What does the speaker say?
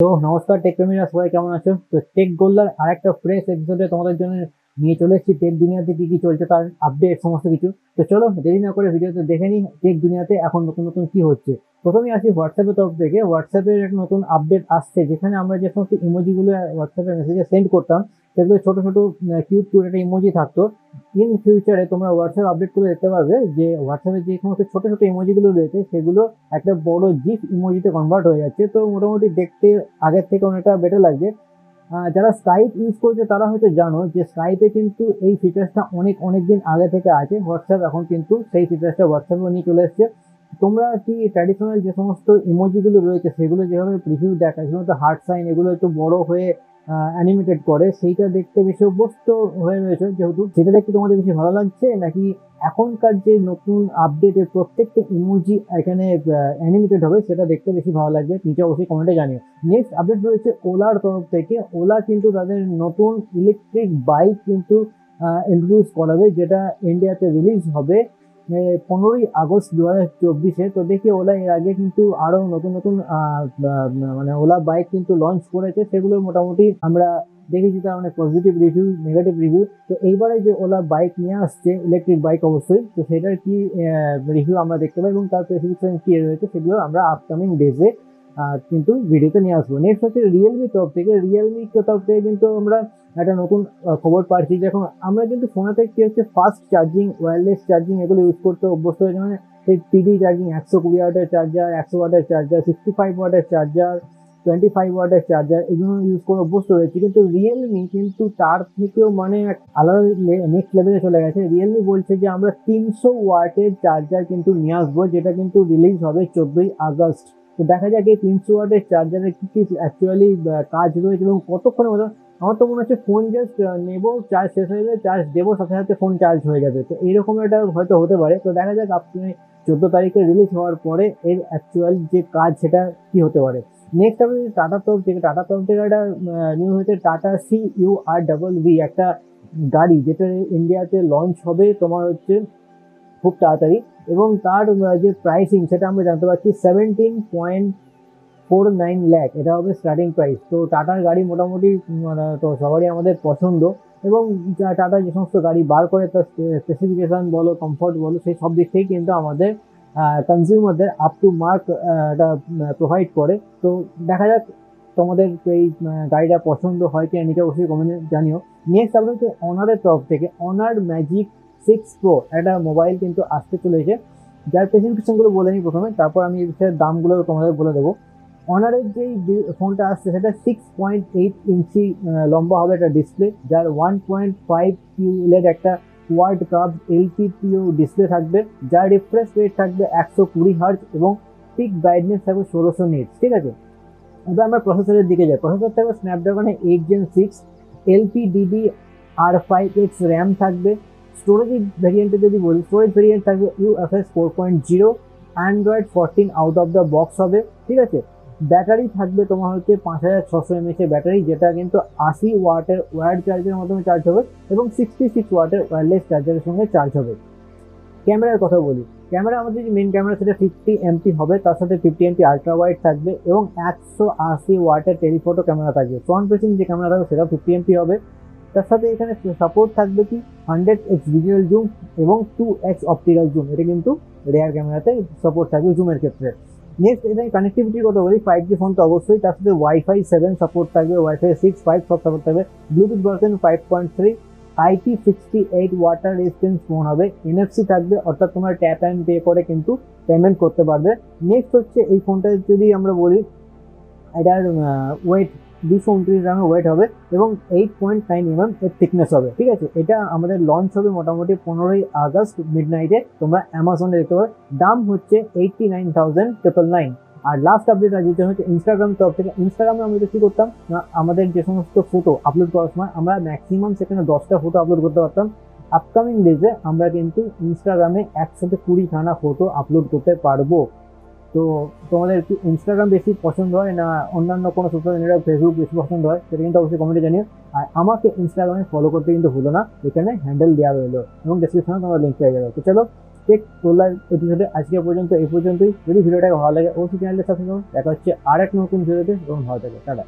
তো নমস্কার টেক প্রেমীরা, সবাই কেমন আছো? তো টেক গোল্লার আরেকটা ফ্রেশ এপিসোডে তোমাদের জন্য নিয়ে চলে এসেছি টেক দুনিয়াতে কি কি চলছে তার আপডেট সমস্ত কিছু। তো চলো দেরি না করে ভিডিওতে দেখে নিই টেক দুনিয়াতে এখন নতুন নতুন কি হচ্ছে। প্রথমেই আসি হোয়াটসঅ্যাপের তরফ থেকে। হোয়াটসঅ্যাপের এক নতুন আপডেট আসছে, যেখানে আমরা যে সমস্ত ইমোজিগুলো হোয়াটসঅ্যাপে মেসেজে সেন্ড করতাম, সেগুলো ছোট ছোট কিউট কিউট একটা ইমোজি থাকতো। ইন ফিউচারে তোমরা হোয়াটসঅ্যাপ আপডেট করে দেখতে পারবে যে হোয়াটসঅ্যাপে যে সমস্ত ছোট ছোট ইমোজিগুলো রয়েছে সেগুলো একটা বড় জিফ ইমোজিতে কনভার্ট হয়ে যাচ্ছে। তো মোটামুটি দেখতে আগের থেকে অনেকটা বেটার লাগছে। যারা স্কাইপ ইউজ করছে তারা হয়তো জানো যে স্কাইপে কিন্তু এই ফিচার্সটা অনেক অনেক দিন আগে থেকে আছে। হোয়াটসঅ্যাপ এখন কিন্তু সেই ফিচার্সটা হোয়াটসঅ্যাপে নিয়ে চলে এসছে। তোমরা কি ট্র্যাডিশনাল যে সমস্ত ইমোজিগুলো রয়েছে সেগুলো যেভাবে প্রিভিউ দেখায়, সেগুলো হার্ট সাইন এগুলো একটু বড় হয়ে অ্যানিমেটেড করে, সেইটা দেখতে বেশি অভ্যস্ত হয়ে রয়েছে, যেহেতু সেটা দেখতে তোমাদের বেশি ভালো লাগছে, নাকি এখনকার যে নতুন আপডেটের প্রত্যেকটা ইমোজি এখানে অ্যানিমেটেড হবে সেটা দেখতে বেশি ভালো লাগবে? নিচে অবশ্যই কমেন্টে জানিও। নেক্সট আপডেট রয়েছে ওলার তরফ থেকে। ওলা কিন্তু তাদের নতুন ইলেকট্রিক বাইক কিন্তু ইন্ট্রোডিউস করাবে, যেটা ইন্ডিয়াতে রিলিজ হবে 15ই আগস্ট 2024-এ। তো দেখি ওলা এর আগে কিন্তু আরো নতুন নতুন মানে ওলা বাইক কিন্তু লঞ্চ করেছে, সেগুলো মোটামুটি আমরা দেখেছি তার অনেক পজিটিভ রিভিউ, নেগেটিভ রিভিউ। তো এইবারে যে ওলা বাইক নিয়ে আসছে, ইলেকট্রিক বাইক অবশ্যই, তো সেটার কি রিভিউ আমরা দেখতে পাই এবং তার স্পেসিফিকেশন কি রয়েছে সেগুলো আমরা আপকামিং ডেজে কিন্তু ভিডিওতে নিয়ে আসবো। নেক্সট হচ্ছে রিয়েলমি তরফ থেকে। রিয়েলমি তরফ থেকে কিন্তু আমরা একটা নতুন খবর পাচ্ছি, যখন আমরা কিন্তু ফোনেতে কি হচ্ছে ফাস্ট চার্জিং, ওয়্যারলেস চার্জিং এগুলো ইউজ করতে অভ্যস্ত হয়েছে। মানে সেই পিডি চার্জিং, 120 ওয়াটের চার্জার, 100 ওয়াটের চার্জার, 65 ওয়াটের চার্জার, 25 ওয়াটের চার্জার, এগুলো ইউজ করে অভ্যস্ত হয়েছে। কিন্তু রিয়েলমি কিন্তু তার থেকেও মানে এক আলাদা নেক্সট লেভেলে চলে গেছে। রিয়েলমি বলছে যে আমরা 300 ওয়াটের চার্জার কিন্তু নিয়ে আসবো, যেটা কিন্তু রিলিজ হবে 14ই আগস্ট। তো দেখা যাক এই 300 ওয়াটের চার্জারের কি কি অ্যাকচুয়ালি কাজ রয়েছে এবং কতক্ষণের মতো। আমার তো মনে হচ্ছে ফোন জাস্ট নেবো, চার্জ শেষ হয়ে যাবে, চার্জ দেবো, সাথে সাথে ফোন চার্জ হয়ে যাবে। তো এইরকম একটা হয়তো হতে পারে। তো দেখা যাক আপনি 14 তারিখে রিলিজ হওয়ার পরে এর অ্যাকচুয়াল যে কাজ সেটা কি হতে পারে। নেক্সট আমি টাটার তরফ থেকে। টাটার তরফ থেকে একটা নিউজ হয়েছে, টাটা CURVV একটা গাড়ি, যেটা ইন্ডিয়াতে লঞ্চ হবে তোমার হচ্ছে খুব তাড়াতাড়ি, এবং তার যে প্রাইসিং সেটা আমরা জানতে পারছি 17.49 লাখ, এটা হবে স্টার্টিং প্রাইস। তো টাটার গাড়ি মোটামুটি মানে তো সবারই আমাদের পছন্দ, এবং টাটা যে সমস্ত গাড়ি বার করে তার স্পেসিফিকেশন বলো, কমফর্ট বলো, সেই সব দিক থেকে কিন্তু আমাদের কনজিউমারদের আপ টু মার্ক এটা প্রোভাইড করে। তো দেখা যাক তোমাদের এই গাড়িটা পছন্দ হয় কি নিচে অবশ্যই কমেন্টে জানিও। নেক্সট আপনি হচ্ছে অনারের তরফ থেকে অনার ম্যাজিক 6 Pro একটা মোবাইল কিন্তু আসতে চলেছে, যার স্পেসিফিকেশনগুলো বলে নিই প্রথমে, তারপর আমি এর দামগুলো তোমাদের বলে দেবো। অনারের যেই ফোনটা আসছে সেটা 6.8 ইঞ্চি লম্বা হবে একটা ডিসপ্লে, যার 1.5 কিউলের একটা কোয়াড কাপ LTPO ডিসপ্লে থাকবে, যার রিফ্রেশ রেট থাকবে 120 হার্জ এবং পিক ব্রাইটনেস থাকবে 1600 নিটস। ঠিক আছে, এবার আমরা প্রসেসরের দিকে যাই। প্রসেসর থাকবে স্ন্যাপড্রাগনে 8 Gen 6, LPDDR5X র্যাম থাকবে। স্টোরেজ ভেরিয়েন্টে যদি বলি, স্টোরেজ ভেরিয়েন্ট থাকবে UFS 4.0, Android 14 out of the box হবে। ঠিক আছে, ব্যাটারি থাকবে তোমার হচ্ছে 5600 mAh এর ব্যাটারি, যেটা কিন্তু 80 ওয়াটের ওয়্যার্ড চার্জের মাধ্যমে চার্জ হবে এবং 66 ওয়াটের ওয়্যারলেস চার্জারের সঙ্গে চার্জ হবে। ক্যামেরার কথা বলি, ক্যামেরা আমাদের যে মেন ক্যামেরা সেটা 50 MP হবে, তার সাথে 50 MP আল্ট্রা ওয়াইড থাকবে এবং 180 ওয়াটের টেলিফোটো ক্যামেরা থাকবে। ফ্রন্ট ফেসিং যে ক্যামেরা থাকবে সেটাও 50 MP হবে। তার সাথে এখানে সাপোর্ট থাকবে কি 100x ডিজিটাল জুম এবং 2x অপটিক্যাল জুম, এটা কিন্তু রেয়ার ক্যামেরাতে সাপোর্ট থাকবে জুমের ক্ষেত্রে। নেক্সট এখানে কানেক্টিভিটির কথা বলি, 5G ফোন তো অবশ্যই, তার সাথে Wi-Fi 7 সাপোর্ট থাকবে, Wi-Fi 6, 5 সব সাপোর্ট থাকবে, Bluetooth version 5.3, IP68 water resistance phone হবে, NFC থাকবে, অর্থাৎ তোমরা ট্যাপ অ্যান্ড পে করে কিন্তু পেমেন্ট করতে পারবে। নেক্সট হচ্ছে এই ফোনটা যদি আমরা বলি, এটার ওয়েট 229 গ্রামের ওয়েট হবে এবং 8.9 mm এর থিকনেস হবে। ঠিক আছে, এটা আমাদের লঞ্চ হবে মোটামুটি 15ই আগস্ট মিডনাইটে, তোমরা অ্যামাজনে দেখতে পাবে। দাম হচ্ছে 89,999। আর লাস্ট আপডেট যেটা হচ্ছে ইনস্টাগ্রাম তরফ থেকে। ইনস্টাগ্রামে আমরা কি করতাম না, আমাদের যে সমস্ত ফটো আপলোড করার সময় আমরা ম্যাক্সিমাম সেখানে 10টা ফটো আপলোড করতে পারতাম। আপকামিং ডেজে আমরা কিন্তু ইনস্টাগ্রামে একসাথে 20খানা ফটো আপলোড করতে পারবো। তো তোমাদের কি ইনস্টাগ্রাম বেশি পছন্দ হয় না অন্যান্য কোনো সোশ্যাল মিডিয়া, ফেসবুক বেশি পছন্দ হয়, সেটা কিন্তু অবশ্যই কমেন্টে জানিও। আর আমাকে ইনস্টাগ্রামে ফলো করতে কিন্তু ভুলো না, এখানে হ্যান্ডেল দেওয়া রইলো এবং ডেসক্রিপশনে তোমরা লিঙ্ক পেয়ে যাবে। তো চলো টেক গোল্লার এপিসোডে আজকে পর্যন্ত এই পর্যন্তই। যদি ভিডিওটাকে ভালো লাগে অবশ্যই চ্যানেলটা সাবস্ক্রাইব করুন। দেখা হচ্ছে আর এক নতুন ভিডিওতে এবং ভালো থাকে, টাটা।